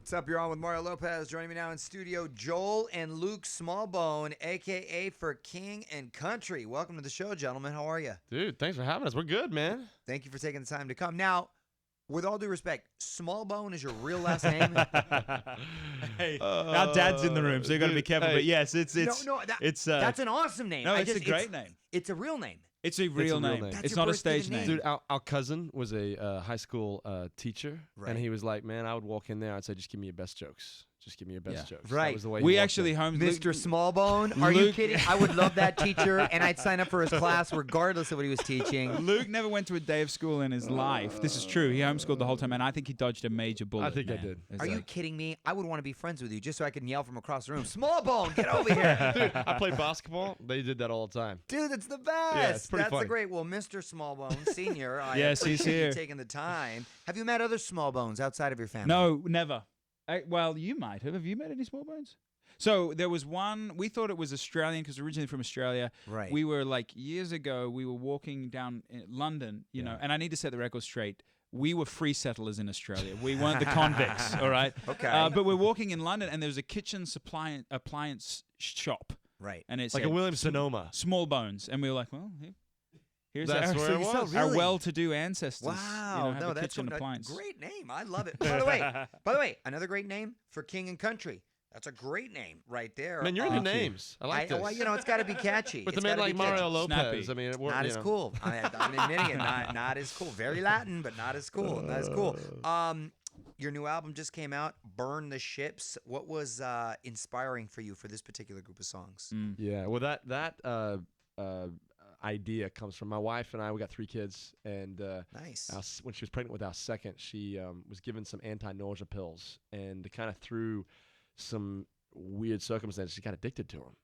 What's up? You're on with Mario Lopez. Joining me now in studio, Joel and Luke Smallbone, a.k.a. for King and Country. Welcome to the show, gentlemen. How are you? Dude, thanks for having us. We're good, man. Thank you for taking the time to come. Now, with all due respect, Smallbone is your real last name? Hey, our dad's in the room, so you got to be careful. Hey. But yes, it's that's an awesome name. no, it's a great name. It's a real name. It's a real name. name. That's It's your not a birth stage given name. name. Dude, our cousin was a high school teacher, Right. and he was like, man, I would walk in there, I'd say, just give me your best jokes. Just give me your best jokes. Right. That was the way We he walked actually in. home Mr. Smallbone? Are you Luke- kidding? I would love that teacher, and I'd sign up for his class regardless of what he was teaching. Luke never went to a day of school in his life. This is true. He homeschooled the whole time, and I think he dodged a major bullet. I think I man. did. It's Are you like- kidding me? I would want to be friends with you just so I can yell from across the room, Smallbone, get over here. Dude, I played basketball. They did that all the time. Dude, that's the best. Yeah, it's pretty That's the funny. great. Well, Mr. Smallbone Sr., I Yes, he's appreciate you here. taking the time. Have you met other Smallbones outside of your family? No, never. Well, you might have. Have you met any small bones? So there was one. We thought it was Australian because originally from Australia. Right. We were like years ago. We were walking down in London, you know, and I need to set the record straight. We were free settlers in Australia. We weren't the convicts, all right? Okay. But we're walking in London, and there's a kitchen appliance shop, Right. and it's Like a Williams Sonoma. Small bones, and we were like, well, here's That's our, where it was. our Really? well-to-do ancestors. Wow. you know, have no, a that's kitchen a appliance. great name. I love it. By the way, another great name for King and Country. That's a great name right there. Man, you're into Thank you. names. I like this. Well, you know, it's got to be catchy. With a It's man gotta like be catchy. Mario Lopez. Snappy. I mean, it worked, Not you as know. cool. I'm admitting it. Not as cool. Very Latin, but not as cool. Not as cool. Your new album just came out, Burn the Ships. What was inspiring for you for this particular group of songs? Yeah, well, that idea comes from my wife and I. We got 3 kids, and Nice. when she was pregnant with our second, she was given some anti-nausea pills, and kind of through some weird circumstances, she got addicted to them.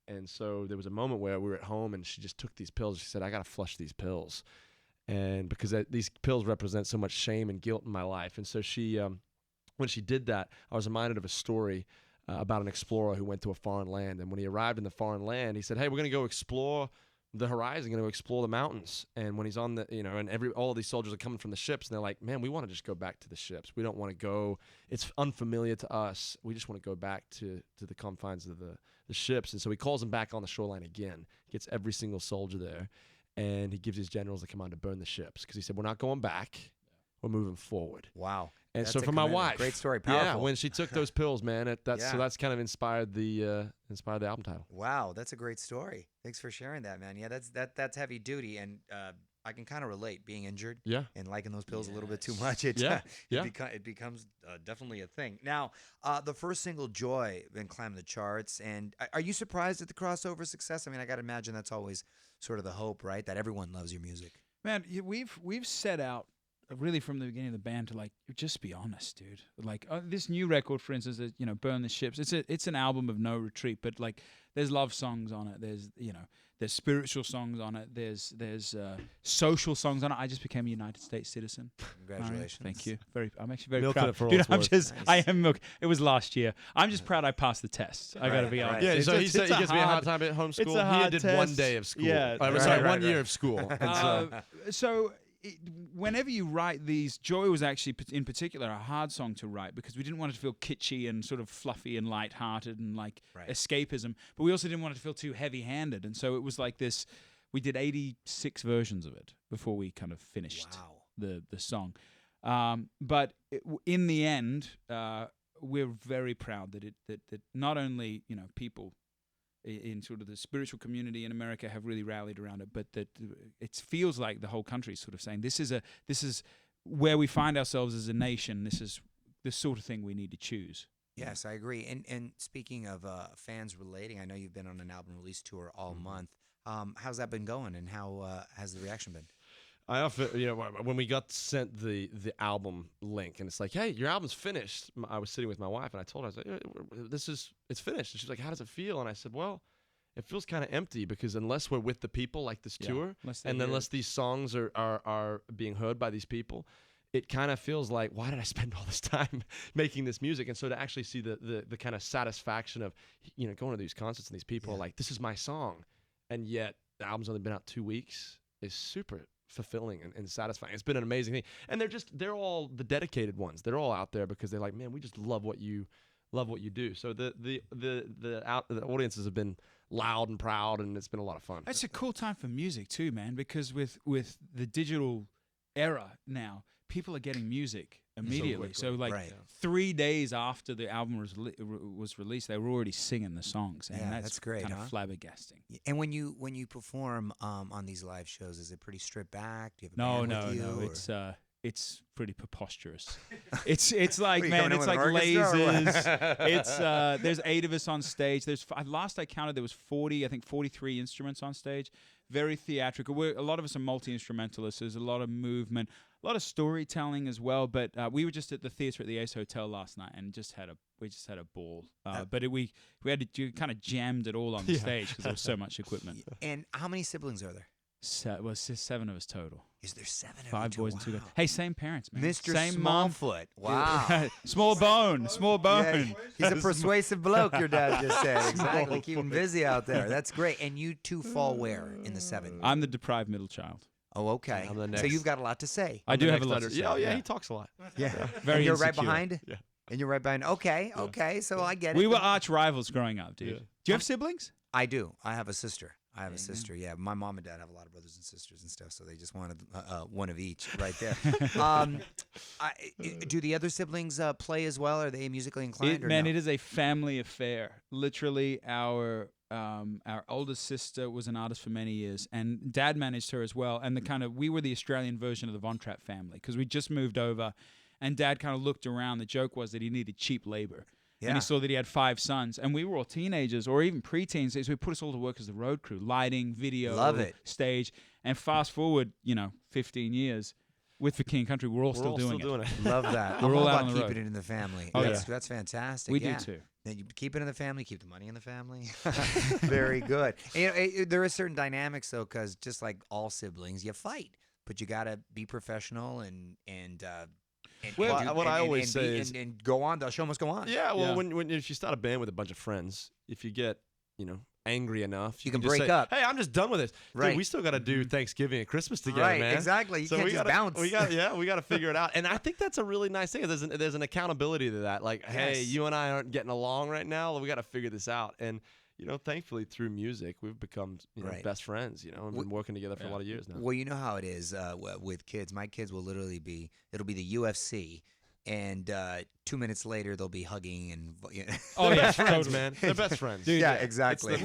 And so there was a moment where we were at home, and she just took these pills. She said, "I gotta flush these pills," and because these pills represent so much shame and guilt in my life. And so she, when she did that, I was reminded of a story about an explorer who went to a foreign land. And when he arrived in the foreign land, he said, "Hey, we're going to go explore the horizon, going to explore the mountains." And when he's on the, you know, and all of these soldiers are coming from the ships, and they're like, "Man, we want to just go back to the ships. We don't want to go. It's unfamiliar to us. We just want to go back to the confines of the ships." And so he calls them back on the shoreline again, gets every single soldier there, and he gives his generals the command to burn the ships, because he said, "We're not going back. We're moving forward." Wow. And That's so a for my commitment. wife, Great story. yeah, Powerful. when she took those pills, man, so Yeah. that's kind of inspired the album title. Wow, that's a great story. Thanks for sharing that, man. Yeah, that's heavy duty, and I can kind of relate being injured Yeah. and liking those pills a little bit too much. It, Yeah, yeah. it becomes definitely a thing. Now, the first single, Joy, been climbing the charts, and are you surprised at the crossover success? I mean, I got to imagine that's always sort of the hope, right? That everyone loves your music. Man, we've set out really from the beginning of the band to like just be honest, dude. Like this new record, for instance, you know, Burn the Ships. It's an album of no retreat, but like there's love songs on it. There's there's spiritual songs on it. There's social songs on it. I just became a United States citizen. Congratulations. Thank you. I'm actually very Milking proud. it for all Dude, it's I'm worth. just Nice. I am milk. It was last year. I'm just proud I passed the test. I gotta Right, be right. honest. Yeah, It's so he just- said it's he a gives me a hard hard- time at home it's a school. He hard did 1 test. day of school. Yeah, Sorry, right, one right. year of school. And so, Whenever you write these, Joy was actually in particular a hard song to write because we didn't want it to feel kitschy and sort of fluffy and lighthearted and like Right. escapism, but we also didn't want it to feel too heavy-handed. And so it was like this. We did 86 versions of it before we kind of finished Wow. the song. But in the end, we're very proud that not only people in sort of the spiritual community in America have really rallied around it, but that it feels like the whole country is sort of saying this is where we find ourselves as a nation. This is the sort of thing we need to choose. Yes, I agree. And speaking of fans relating, I know you've been on an album release tour all month. How's that been going, and how has the reaction been? I often, when we got sent the album link, and it's like, "Hey, your album's finished." I was sitting with my wife, and I told her, I was like, "It's finished." And she's like, "How does it feel?" And I said, "Well, it feels kind of empty because unless we're with the people like this tour, and unless these songs are being heard by these people, it kind of feels like, why did I spend all this time making this music?" And so to actually see the kind of satisfaction of going to these concerts and these people are like, "This is my song," and yet the album's only been out 2 weeks is super fulfilling and satisfying. It's been an amazing thing, and they're all the dedicated ones. They're all out there because they're like, man, we just love what you do. So the audiences have been loud and proud, and it's been a lot of fun. It's a cool time for music too, man, because with the digital era now, people are getting music immediately. So like Right. 3 days after the album was released, they were already singing the songs, and Yeah, that's that's great, kind huh? of flabbergasting. And when you perform on these live shows, is it pretty stripped back? Do you have a No, band with you, or- it's pretty preposterous. it's like, What, you man, coming in it's with like an orchestra or what? lasers. It's there's 8 of us on stage. Last I counted, there was 43 instruments on stage. Very theatrical. A lot of us are multi-instrumentalists. There's a lot of movement, a lot of storytelling as well. But we were just at the theater at the Ace Hotel last night and we just had a ball. But we had to do kind of jammed it all on the stage because there was so much equipment. And how many siblings are there? Well, 7 of us total. Is there 7 of you? 5 boys and 2 girls. Wow. Hey, same parents, man. Mr. Same mom. Smallfoot. Wow. Small bone. Yeah, he's a persuasive bloke, your dad just said. Exactly. Keep him busy out there. That's great. And you two fall where in the 7? I'm the deprived middle child. Oh, okay. I'm the So next. you've got a lot to say. I do have a lot to say. Yeah, yeah, he talks a lot. Yeah. Very and you're right insecure. behind? Yeah. And you're right behind. Okay, okay. So I get it. We were arch rivals growing up, dude. Yeah. Do you have siblings? I do. I have a sister. Yeah. My mom and dad have a lot of brothers and sisters and stuff, so they just wanted one of each right there. Do the other siblings play as well? Are they musically inclined? It is a family affair. Literally, our oldest sister was an artist for many years, and Dad managed her as well. And we were the Australian version of the Von Trapp family because we just moved over, and Dad kind of looked around. The joke was that he needed cheap labor. Yeah. And he saw that he had 5 sons, and we were all teenagers or even preteens. So he put us all to work as the road crew, lighting, video, Love it. stage. And fast forward, 15 years with the King Country, we're all still doing it. Love that. We're I'm all all out about on the keeping road. it in the family. Oh, That's fantastic. We yeah. do too. Then you keep it in the family, keep the money in the family. Very good. And, there are certain dynamics though, because just like all siblings, you fight, but you got to be professional and What I always say is, and go on. The show must go on. yeah, well, Yeah. when if you start a band with a bunch of friends, if you get angry enough, You can can just break say, up. Hey, I'm just done with this. Right. Dude, we still got to do Thanksgiving and Christmas together, Right, man. exactly. You So can't we just gotta, bounce. We got to figure it out. And I think that's a really nice thing. There's an accountability to that. Like, hey, Yes. you and I aren't getting along right now. We got to figure this out. And thankfully through music, we've become Right. best friends. And been working together for a lot of years now. Well, you know how it is with kids. My kids will literally it'll be the UFC, and 2 minutes later they'll be hugging and. Oh They're yeah, best friends, totally. man. They're best friends. Dude, yeah, yeah. exactly.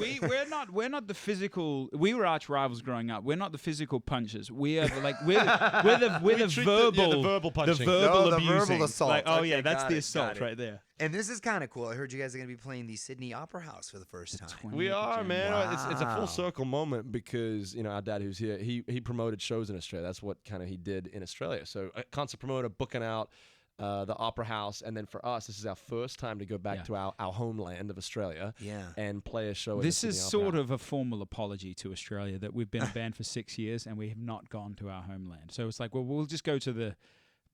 We're not the physical. We were arch rivals growing up. We're not the physical punchers. We are we're the treat verbal, the verbal punching. the verbal No, the verbal abusing. assault. Like, oh Okay, yeah, that's got the it, assault got it. right there. And this is kind of cool. I heard you guys are going to be playing the Sydney Opera House for the first time. We are, man. It's a Wow. full circle moment because our dad, who's here, he promoted shows in Australia. That's what kind of he did in Australia. So a concert promoter booking out the Opera House, and then for us, this is our first time to go back Yeah. to our homeland of Australia Yeah. and play a show. at the This is Sydney Opera sort House. of a formal apology to Australia that we've been a band for 6 years and we have not gone to our homeland. So it's like, well, we'll just go to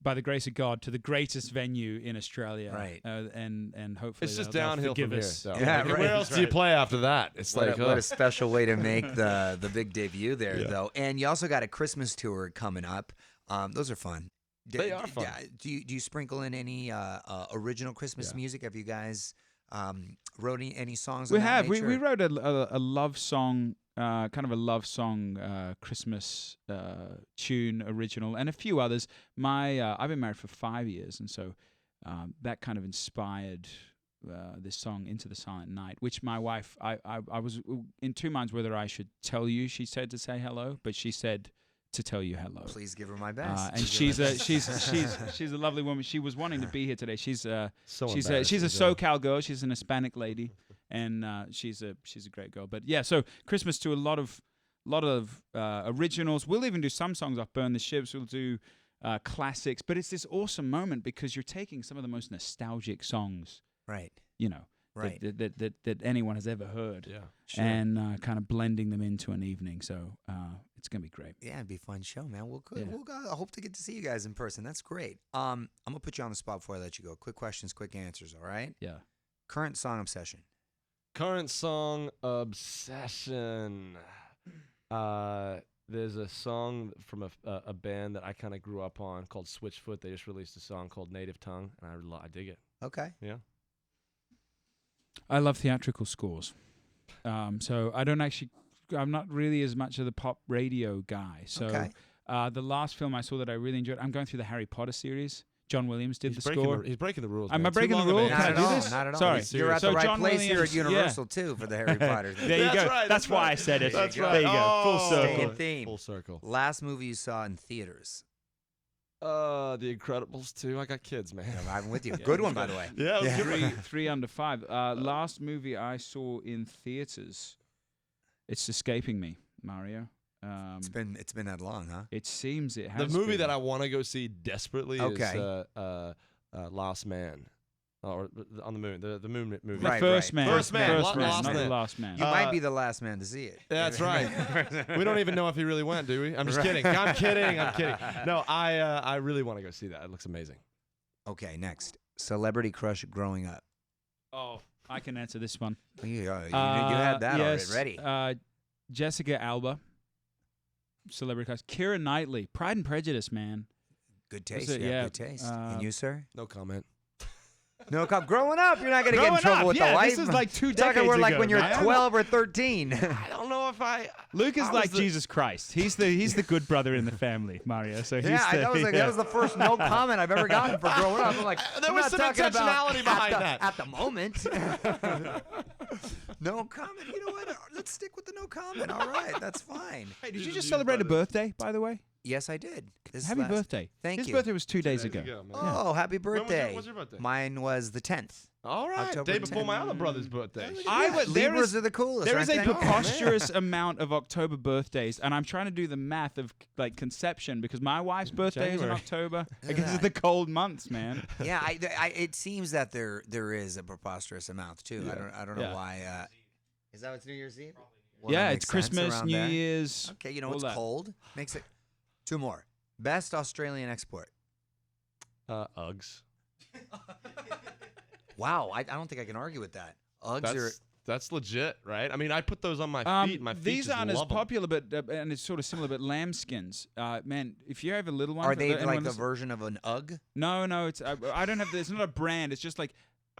by the grace of God, to the greatest venue in Australia, Right. And hopefully It's just they'll downhill forgive from here. us. So. Yeah, Like, right, where else do you right. play after that? It's What, like what a special way to make the big debut there, Yeah. though. And you also got a Christmas tour coming up. Those are fun. They are fun. Yeah. Do you sprinkle in any original Christmas Yeah. music? Have you guys wrote any songs? We of that have. We nature? wrote a love song, kind of a love song, Christmas tune original, and a few others. I've been married for 5 years, and so that kind of inspired this song, "Into the Silent Night," which my wife, I was in 2 minds whether I should tell you. She said to say hello, but she said to tell you hello. Please give her my best. And she's a lovely woman. She was wanting to be here today. She's a embarrassing, SoCal girl. She's an Hispanic lady, and she's a great girl. But yeah, so Christmas to a lot of originals. We'll even do some songs off Burn the Ships. We'll do classics. But it's this awesome moment because you're taking some of the most nostalgic songs, right. that, Right. that anyone has ever heard, Yeah. Sure. and kind of blending them into an evening. So it's gonna be great. Yeah, it'd be a fun show, man. Well, good. Yeah. I hope to get to see you guys in person. That's great. I'm gonna put you on the spot before I let you go. Quick questions, quick answers. All right. Yeah. Current song obsession. Current song obsession. There's a song from a band that I kind of grew up on called Switchfoot. They just released a song called Native Tongue, and I dig it. Okay. Yeah. I love theatrical scores. So I'm not really as much of the pop radio guy. So Okay. The last film I saw that I really enjoyed, I'm going through the Harry Potter series. John Williams did the score. He's breaking the rules. Am man. I breaking Too the long of rules? an Can I Not do at all. this? Not at all. Sorry. You're at So the right John place here at Williams- Universal too for the Harry Potter thing. There you That's go. right, That's that's why right. I said it. That's There you go. Full Oh. circle. Staying theme. Full circle. Last movie you saw in theaters. The Incredibles 2. I got kids, man. I'm with you. Good one, by the way. Yeah, it was good. Three under five. Last movie I saw in theaters. It's escaping me, Mario. It's been that long, huh? It seems it The has. movie been. that I want to go see desperately Okay. is Last Man, or on the moon. The moon movie. The Right, First right. Man. First Man, First Last Man, not Man. the Last Man. You might be the last man to see it. That's right. We don't even know if he really went, do we? I'm just kidding. I'm kidding. No, I really want to go see that. It looks amazing. Okay, next. Celebrity crush growing up. Oh, I can answer this one. You had that yes, already. Jessica Alba. Celebrity crush. Keira Knightley. Pride and Prejudice, man. Good taste. it? Yeah, Yeah. good taste. And you, sir? No comment. No, growing up, you're not going to get in Growing trouble up, with yeah, the wife. this is like 2 Talking decades we're like ago, when you're man. 12 or 13. I don't know if Luke is I was like the- Jesus Christ. He's the good brother in the family, Mario. So he's Yeah, the, that was the first no comment I've ever gotten for growing up. I'm like, There I'm was not some talking about intentionality behind that. at the moment. No comment. You know what? Let's stick with the no comment. All right, that's fine. Hey, did you just celebrate a birthday, by the way? Yes, I did. This Happy last- birthday. Thank His you. birthday was 2 days There you ago. go, man. Oh, happy When was birthday. what's your birthday? Mine was the 10th. All right, October day before 10th. my other brother's birthday. There Libras is are the coolest. there is a aren't they? preposterous amount of October birthdays, and I'm trying to do the math of like conception because my wife's birthday is in January. October. at Because it's that. the cold months, man. Yeah, it seems that there is a preposterous amount too. Yeah. I don't know Yeah. why. Is that what's New Year's Eve? Well, yeah, that it's makes sense Christmas, around New there. Year's. Okay, you know all it's that. cold. Makes it 2 more. Best Australian export. Uggs. Wow, I don't think I can argue with that. Uggs are. That's legit, right? I mean, I put those on my feet. My feet these just aren't as love 'em. popular, but and it's sort of similar. But lambskins, man, if you have a little one, Are for they anyone like the listen- version of an UGG? No, it's I don't have. It's not a brand. It's just like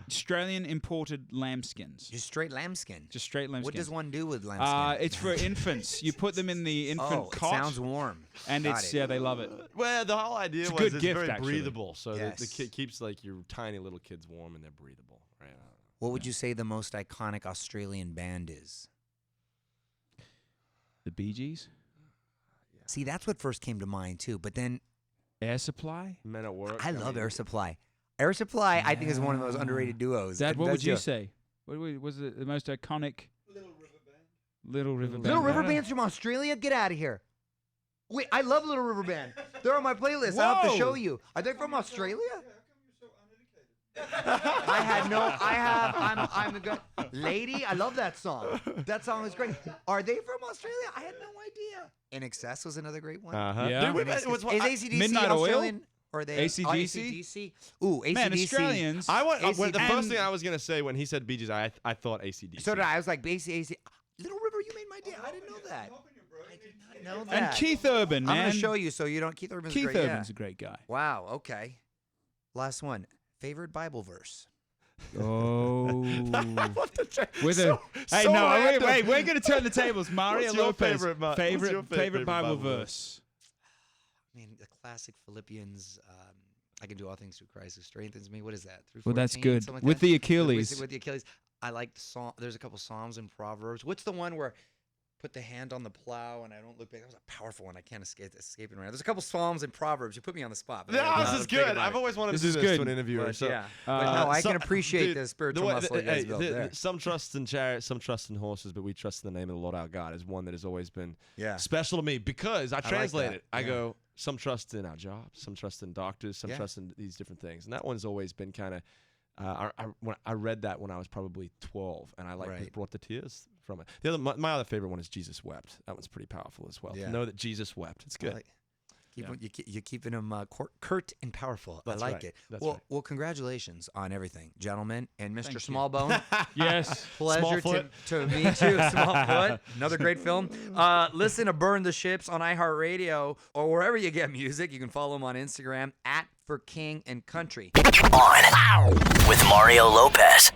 Australian imported lambskins, Just straight lambskin. just straight lambskins. What does one do with lambskin? It's for infants. You put them in the infant it cot, sounds warm. and Got it's it. they love it. Well, the whole idea It's a was good it's gift, very actually. breathable, so the Yes. kid keeps like your tiny little kids warm and they're breathable, right? What would you say the most iconic Australian band is? The Bee Gees, See, that's what first came to mind too. But then Air Supply. Men at Work. I love Air Supply. Air Supply, I think, is one of those underrated duos. Dad, what That's would you your- say? What was the most iconic? Little River Band. Little River Band. Little River Ah. Band's from Australia? Get out of here. Wait, I love Little River Band. They're on my playlist. I'll have to show Whoa. you. Are they from Australia? I'm a good lady. I love that song. That song is great. Are they from Australia? I had no idea. In Excess was another great one. Yeah. Dude, Is it was, AC/DC Midnight Oil? Australian? Or are they AC/DC? AC/DC? Ooh, AC/DC. Man, Australians. I went. AC The and- first thing I was gonna say when he said Bee Gees, I thought ACDC. So did I. I was like, AC. Little River, you made my day. I didn't know that. I did not know that. And Keith Urban, man. I'm going to show you so you don't. Keith Urban's Keith great. Urban's a great guy. Wow. Okay. Last one. Favorite Bible verse. Oh. With So- hey, so no, random. wait, we're going to turn the tables. Mario What's your Lopez, favorite Bi- what's your favorite Bible Bible verse. I mean, the classic Philippians. I can do all things through Christ who strengthens me. What is that? Through Well, that's 14, good. something like With that? the Achilles. With the Achilles. I like the song. There's a couple Psalms and Proverbs. What's the one where put the hand on the plow and I don't look back? That was a powerful one. I can't escape it right now. There's a couple Psalms and Proverbs. You put me on the spot. but I No, gotta this is think good. about I've it. always wanted This to is do this to good. an interviewer. But, So, yeah. But no, I can appreciate dude, the spiritual way- muscle you guys built there. Some trust in chariots, some trust in horses, but we trust in the name of the Lord our God is one that has always been Yeah. special to me because I like translate that. it. I Yeah. go, some trust in our jobs, some trust in doctors, some Yeah. trust in these different things. And that one's always been kind of, when I read that when I was probably 12, and I Right. brought the tears from it. My other favorite one is Jesus wept. That one's pretty powerful as well. Yeah. Know that Jesus wept. It's good. You're keeping them curt and powerful. That's I like right. it. That's well, right. well, congratulations on everything, gentlemen, and Mr. Thank you. Smallbone. Yes. Pleasure Smallfoot. to me too. Smallfoot, another great film. Listen to Burn the Ships on iHeartRadio or wherever you get music. You can follow him on Instagram @ForKingAndCountry. On with Mario Lopez.